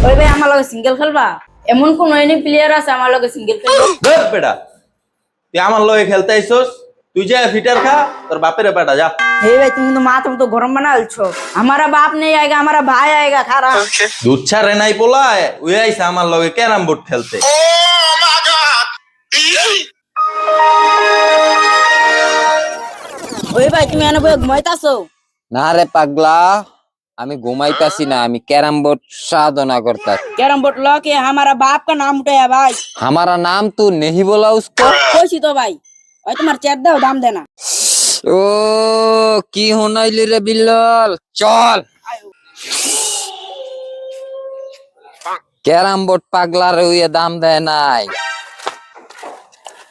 ওই ভাই আমার লগে সিঙ্গেল খেলবা? এমন কোন এনি প্লেয়ার আছে আমার লগে সিঙ্গেল খেলবে? ধর বেটা, তুই আমার লগে খেলতে আইছস, তুই যা ফিটার খা, তোর বাপের বেটা যা। हे भाई तुम तो माँ तुम तो गरम बना छो। हमारा बाप नहीं आएगा, हमारा भाई आएगा खारा। দুধ ছাড়ে নাই পোলায়, ওই আইছে আমার লগে ক্যারাম বোর্ড খেলতে। ওই ভাই তুমি এনে বসে ঘুমাইতাছো? না রে পাগলা, আমি ঘুমাইতাছি না, আমি ক্যারাম বোর্ড साधना करता। कैरम बोर्ड लो के हमारा बाप का नाम उठाया भाई। हमारा नाम तू नहीं बोला उसको? कोई तो भाई और तुम्हारे चेक दो दाम देना। ও কি হনাইলি রে বিল্লাল, চল। ক্যারাম বোর্ড পাগলার ওই দাম দেয় নাই।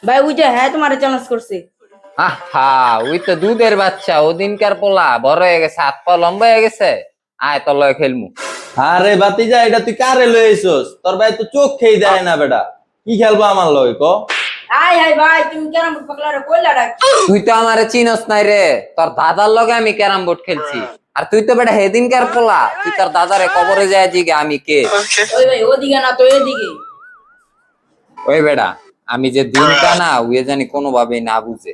भाई वो जो है तुम्हारे चैलेंज করছে। আহা, ওই তো দুধের বাচ্চা, ওদিনকার পোলা বড় হয়ে গেছে, হাত পা লম্বা হয়ে গেছে। আয় তোর লগে খেলমু। আরে বাতিজা, এটা তুই কারে লয়ে আইছস? তোর ভাই তো চোখ খেয়ে দেয় না বেটা, কি খেলবো আমার লগে ক? हाय हाय भाई तुम कैरम बोर्ड पकड़ा रे कोई लड़ा। তুই তো আমারে চিনস নাই রে, তোর দাদার লগে আমি ক্যারাম বোর্ড খেলছি। আর তুই তো বেটা হেদিনকার পোলা, তুই তোর দাদারে কবরে যায় জিগে আমি কে। ওই ভাই ওদিকে না তো এদিকে। ওই বেটা, আমি যে দিনটা না ওই জানি কোনোভাবেই না বুঝে।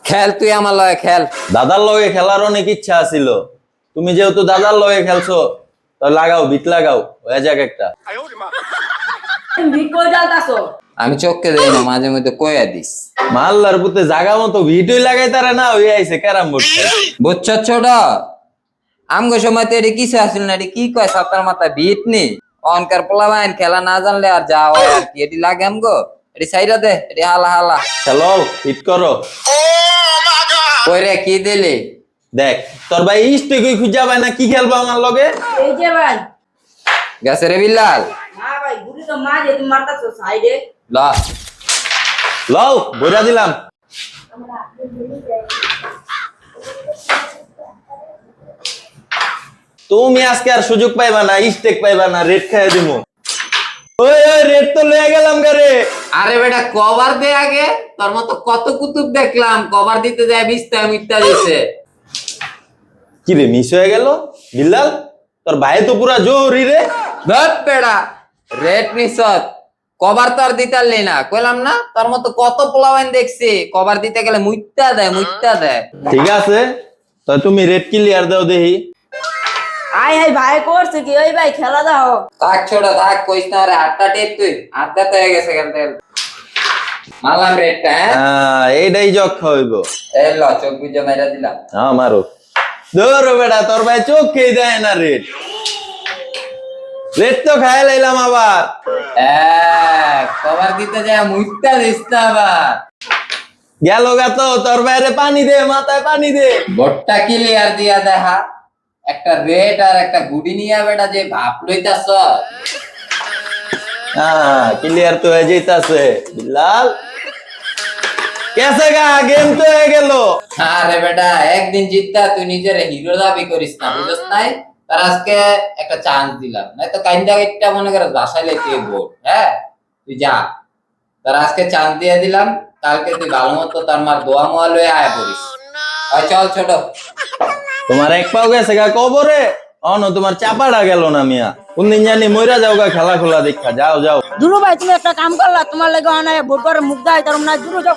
খেল তুই আমার লগে খেল। দাদার লগে খেলার অনেক ইচ্ছা ছিল, তুমি যেহেতু দাদার লগে খেলছো, তো লাগাও, বিট লাগাও, হয়ে যাক একটা। तुम भी को डालताছো? আমি চোখকে দেই না, মাঝে মধ্যে কইয়া দিস। মাল্লার পুতে জাগা মতো ভিডিও লাগাই তারা না, ওই আইছে ক্যারাম বোর্ড খেলতে। বুঝছ ছোট, আমগো সময় তো এটি কিছু আসল না, এটি কি কয় সাতার মাথা বিট নি। অনকার পোলা বাইন খেলা না জানলে আর যা হয় আর কি, এটি লাগে আমগো। এটি সাইডা দে, এটি হালা হালা খেলো, হিট করো। কই রে কি দিলি? দেখ তোর ভাই ইস্টে কই খুঁজা পায় না, কি খেলবো আমার লগে? এই যে ভাই। গেছে রে বিল্লাল। না ভাই গুলি তো মারে তুমি মারতাছো সাইডে। ল লও, বইরা দিলাম। তুমি আজকে আর সুযোগ পাইবা না, স্টেক পাইবা না, রেড খাইয়া দিমু। ওই ওই রেড তো লয়ে গেলাম গারে। আরে বেটা কভার দে আগে, তোর মতো কত কুতুব দেখলাম কভার দিতে যায় মিথ্যা মিথ্যা দিছে। কি রে মিস হয়ে গেল? বিল্লাল, তোর ভাই তো পুরা জোরি রে। ধর বেড়া, রেড নিছত কভার তো আর দিতারলি না, কইলাম না তোর মতো কত পোলাওয়াইন দেখছি কভার দিতে গেলে মুইত্তা দেয় মুইত্তা দেয়। ঠিক আছে, তো তুমি রেড ক্লিয়ার দাও দেখি। আয় হাই ভাই করছে কি? ওই ভাই খেলা দাও। থাক ছোট থাক, কইস না রে, আটটা টেপ তুই আটটা তো হয়ে গেছে খেলতে। মারলাম রেডটা। হ্যাঁ এইটাই যক্ষা হইব। এই ল চোখ বুঝে মেরা দিলাম। হ্যাঁ মারো। ধরো বেটা, তোর ভাই চোখ খেয়ে দেয় না রেড। রেড তো খাই লাইলাম আবার। কভার দিতে যায় মুইত্তা দিস না আবার। গেল গা তো, তোর ভাইরে পানি দে, মাথায় পানি দে। বোর্ডটা ক্লিয়ার দিয়া দেখা, একটা রেড আর একটা গুডি নিয়া বেটা যে ভাব লইতাছ। হ্যাঁ ক্লিয়ার তো হয়ে যাইতাছে। বিল্লাল কেসে গা, গেম তো হয়ে গেল। আরে বেটা, একদিন জিততা তুই নিজের হিরো দাবি করিস না, বুঝছ নাই? তার আজকে একটা চান্স দিলাম, নাই তো কাইন্দা একটা মনে করে বাসায় লেগে বোর্ড। হ্যাঁ তুই যা, তার আজকে চান্স দিয়ে দিলাম, কালকে তুই ভালো মতো তার মার দোয়া মোয়া লয়ে আয়া পড়িস। চল ছোট। তোমার এক পাও গেছে গা কবরে, অন তোমার চাপাটা গেল না মিয়া। কোনদিন জানি মইরা যাও গা খেলা খোলা দেখা। যাও যাও। দুরু ভাই তুমি একটা কাম করলা, তোমার লাগে অনেক বোর্ড করে মুখ দাই তার না দুরু যাও।